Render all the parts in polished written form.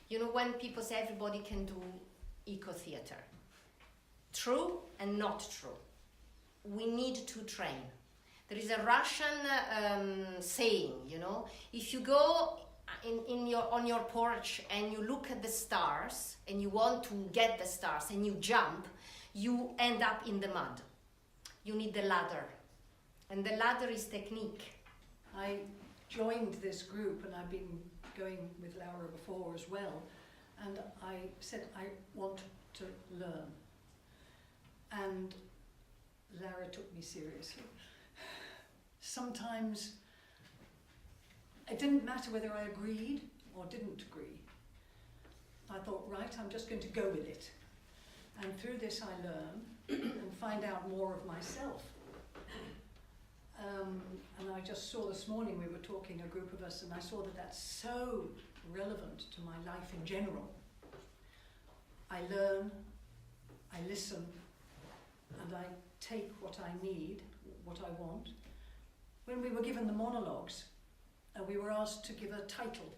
You know, when people say everybody can do eco-theatre, true and not true. We need to train. There is a Russian saying, you know, if you go on your porch and you look at the stars and you want to get the stars and you jump, you end up in the mud. You need the ladder. And the ladder is technique. I joined this group, and I've been going with Laura before as well, and I said I want to learn. And Laura took me seriously. Sometimes it didn't matter whether I agreed or didn't agree. I thought, right, I'm just going to go with it. And through this I learn and find out more of myself. And I just saw this morning, we were talking, a group of us, and I saw that that's so relevant to my life in general. I learn, I listen, and I take what I need, what I want. When we were given the monologues, we were asked to give a title,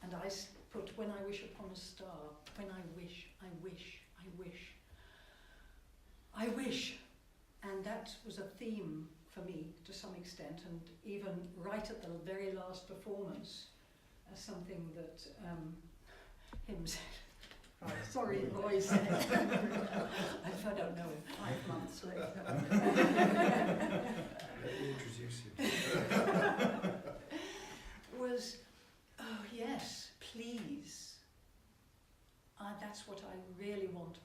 and I put "When I Wish Upon a Star." When I wish, I wish, I wish. I wish, and that was a theme for me to some extent, and even right at the very last performance, something that him said. Right. Sorry, Roy said. I don't know him 5 months later. Let me introduce you. Was, oh yes, please. That's what I really want.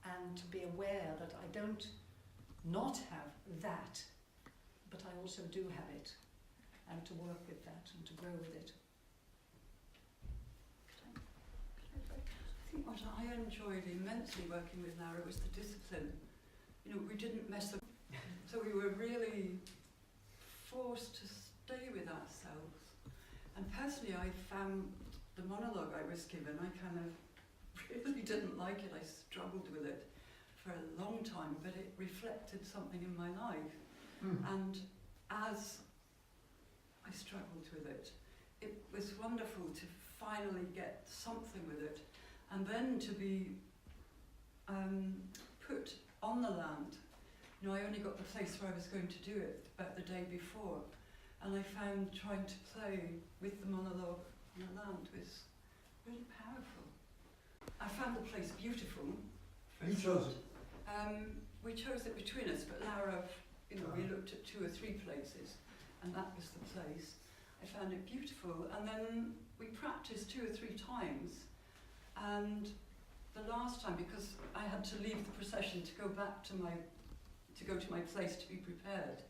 And to be aware that I don't not have that, but I also do have it, and to work with that and to grow with it. I think what I enjoyed immensely working with Laura was the discipline. You know, we didn't mess up, so we were really forced to stay with ourselves. And personally, I found the monologue I was given, I kind of really didn't like it. I struggled with it for a long time, but it reflected something in my life. And as I struggled with it, it was wonderful to finally get something with it, and then to be put on the land. You know, I only got the place where I was going to do it about the day before, and I found trying to play with the monologue on the land was really powerful. I found the place beautiful. You chose it? We chose it between us, but Laura, you know, we looked at 2 or 3 places, and that was the place. I found it beautiful, and then we practiced 2 or 3 times, and the last time, because I had to leave the procession to go back to go to my place to be prepared,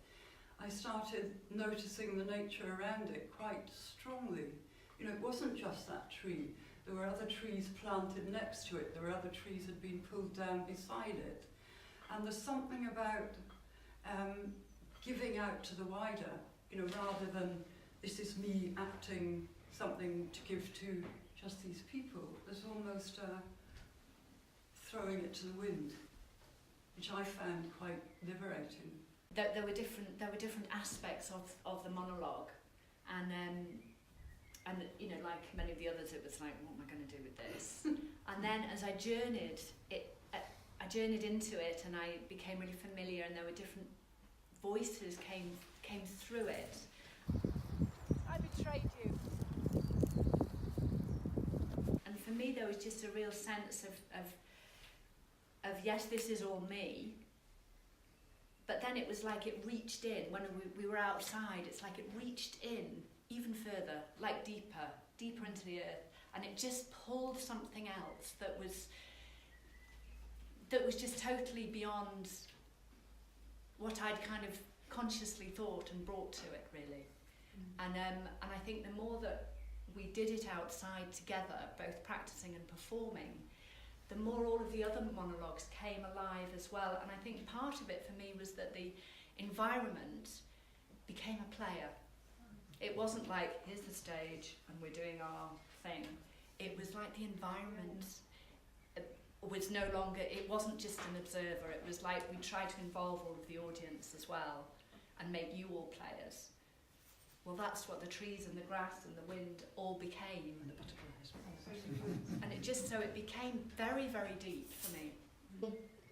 I started noticing the nature around it quite strongly. You know, it wasn't just that tree. There were other trees planted next to it. There were other trees that had been pulled down beside it. And there's something about giving out to the wider, you know, rather than this is me acting something to give to just these people. There's almost throwing it to the wind, which I found quite liberating. There were different aspects of the monologue, and you know, like many of the others, it was like, what am I going to do with this? And then as I journeyed into it, and I became really familiar, and there were different voices came through it. I betrayed you. And for me, there was just a real sense of yes, this is all me. But then it was like it reached in, when we were outside, it's like it reached in even further, like deeper into the earth, and it just pulled something else that was just totally beyond what I'd kind of consciously thought and brought to it, really. And I think the more that we did it outside together, both practicing and performing, the more all of the other monologues came alive as well. And I think part of it for me was that the environment became a player. It wasn't like, here's the stage and we're doing our thing. It was like the environment was no longer, it wasn't just an observer, it was like we tried to involve all of the audience as well and make you all players. Well, that's what the trees and the grass and the wind all became. And the butterflies. it became very, very deep for me.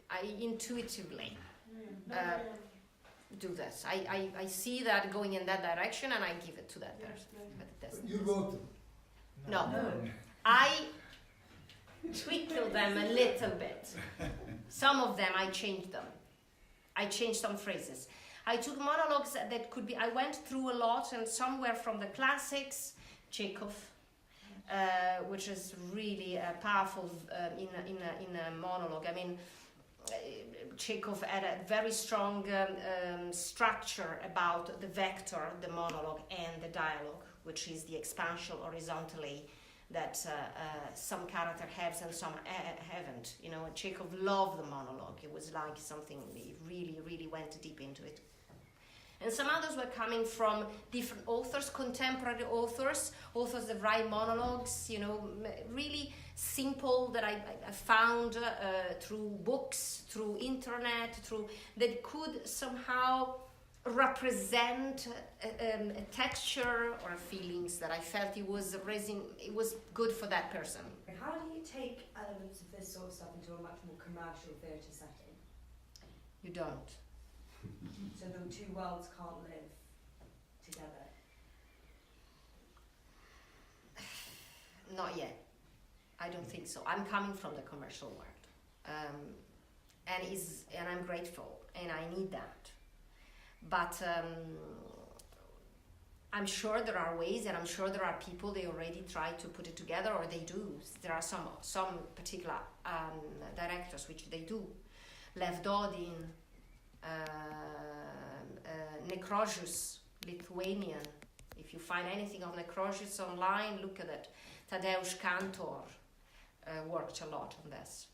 I intuitively do this. I see that going in that direction and I give it to that person. But it doesn't. You wrote them? No. I tweaked them a little bit. Some of them I changed them. I changed some phrases. I took monologues that could be, I went through a lot, and somewhere from the classics, Chekhov, which is really powerful in a monologue. I mean, Chekhov had a very strong structure about the vector, the monologue, and the dialogue, which is the expansion horizontally that some character has and some haven't. You know, Chekhov loved the monologue. It was like something he really, really went deep into it. And some others were coming from different authors, contemporary authors that write monologues, you know, really simple, that I found through books, through internet, that could somehow represent a texture or feelings that I felt it was good for that person. How do you take elements of this sort of stuff into a much more commercial theatre setting? You don't. So the two worlds can't live together? Not yet. I don't think so. I'm coming from the commercial world. And I'm grateful, and I need that. But I'm sure there are ways, and I'm sure there are people, they already try to put it together, or they do. There are some particular directors which they do. Lev Dodin, Necrojus, Lithuanian. If you find anything of Necrojus online, look at it. Tadeusz Kantor worked a lot on this.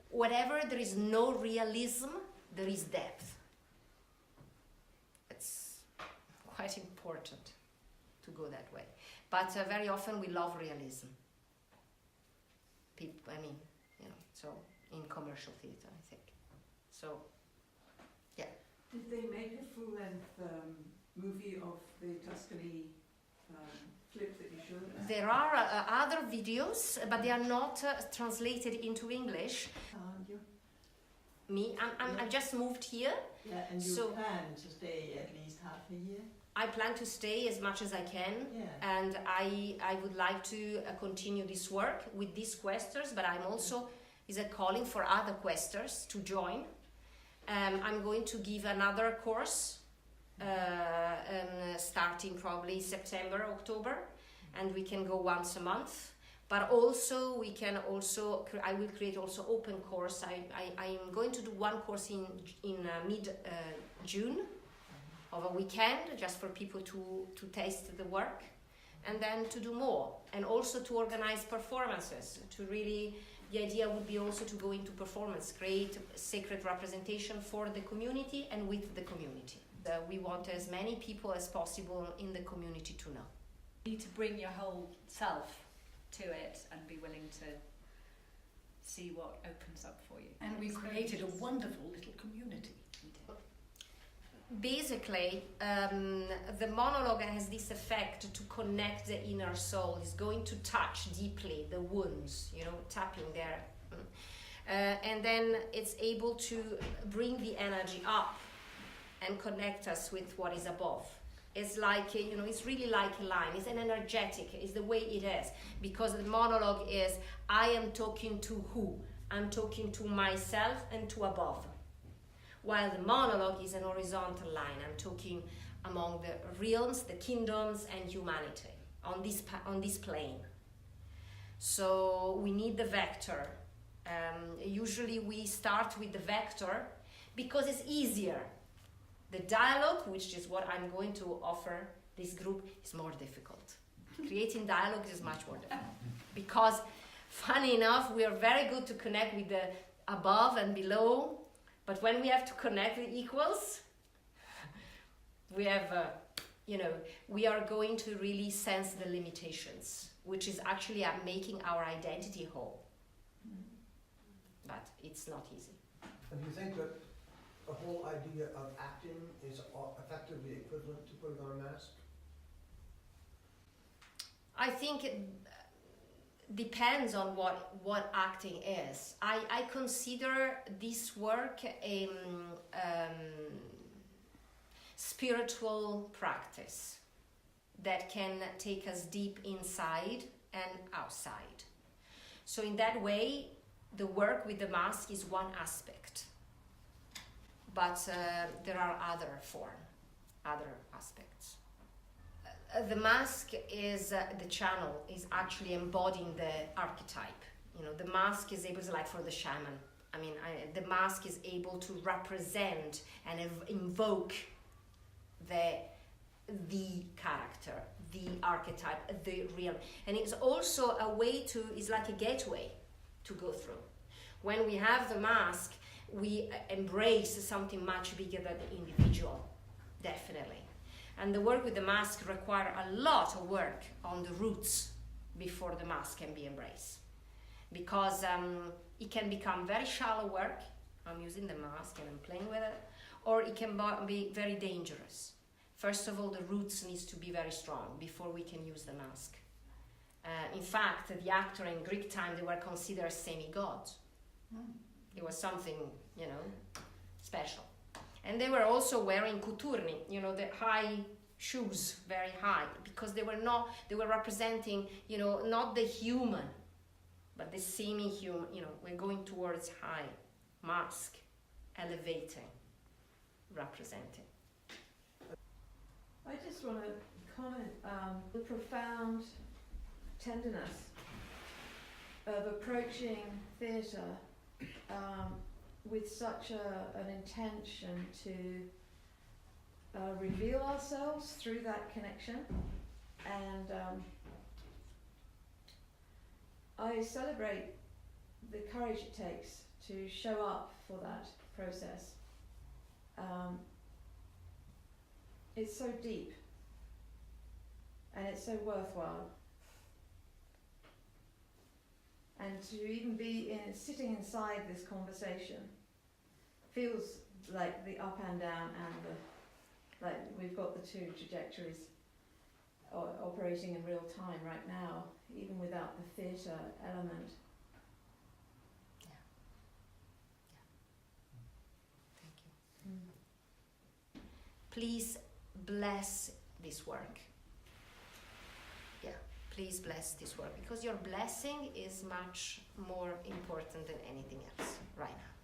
Whatever there is no realism, there is depth. It's quite important to go that way. But very often we love realism. People, I mean, you know, so in commercial theatre, I think. So, yeah. Did they make a full-length movie of the Tuscany clip that you showed us? There are other videos, but they are not translated into English. Aren't you? Me, I just moved here. Yeah, and you plan to stay at least half a year? I plan to stay as much as I can, and I would like to continue this work with these questers, but I'm also is a calling for other questers to join. I'm going to give another course starting probably September, October, and we can go once a month. But also we can also, I will create also open course. I'm going to do one course in mid-June of a weekend, just for people to taste the work, and then to do more, and also to organize performances, to really, the idea would be also to go into performance, create sacred representation for the community and with the community. We want as many people as possible in the community to know. You need to bring your whole self to it and be willing to see what opens up for you. And we created a wonderful little community. Basically, the monologue has this effect to connect the inner soul. It's going to touch deeply the wounds, you know, tapping there. And then it's able to bring the energy up and connect us with what is above. It's like, you know, it's really like a line. It's an energetic, it's the way it is. Because the monologue is, I am talking to who? I'm talking to myself and to above. While the monologue is an horizontal line. I'm talking among the realms, the kingdoms, and humanity on this plane. So we need the vector. Usually we start with the vector because it's easier. The dialogue, which is what I'm going to offer this group, is more difficult. Creating dialogue is much more difficult. Because, funny enough, we are very good to connect with the above and below, but when we have to connect with equals, we have, you know, we are going to really sense the limitations, which is actually making our identity whole. But it's not easy. And do you think that the whole idea of acting is effectively equivalent to putting on a mask? I think depends on what acting is. I consider this work a spiritual practice that can take us deep inside and outside. So in that way, the work with the mask is one aspect, but there are other aspects. The mask is the channel, is actually embodying the archetype. You know, the mask is able to, like for the shaman, the mask is able to represent and invoke the character, the archetype, the real. And it's also a way to, it's like a gateway to go through. When we have the mask, we embrace something much bigger than the individual, definitely. And the work with the mask requires a lot of work on the roots before the mask can be embraced. Because it can become very shallow work, I'm using the mask and I'm playing with it, or it can be very dangerous. First of all, the roots needs to be very strong before we can use the mask. In fact, the actor in Greek time, they were considered semi-gods. It was something, special. And they were also wearing coturni, the high shoes, very high, because they were representing, not the human, but the semi-human, we're going towards high, mask, elevating, representing. I just want to comment the profound tenderness of approaching theatre with such an intention to reveal ourselves through that connection, and I celebrate the courage it takes to show up for that process. It's so deep and it's so worthwhile, and to even be sitting inside this conversation feels like the up and down, and like we've got the two trajectories operating in real time right now, even without the theatre element. Thank you. Please bless this work. Please bless this work, because your blessing is much more important than anything else right now.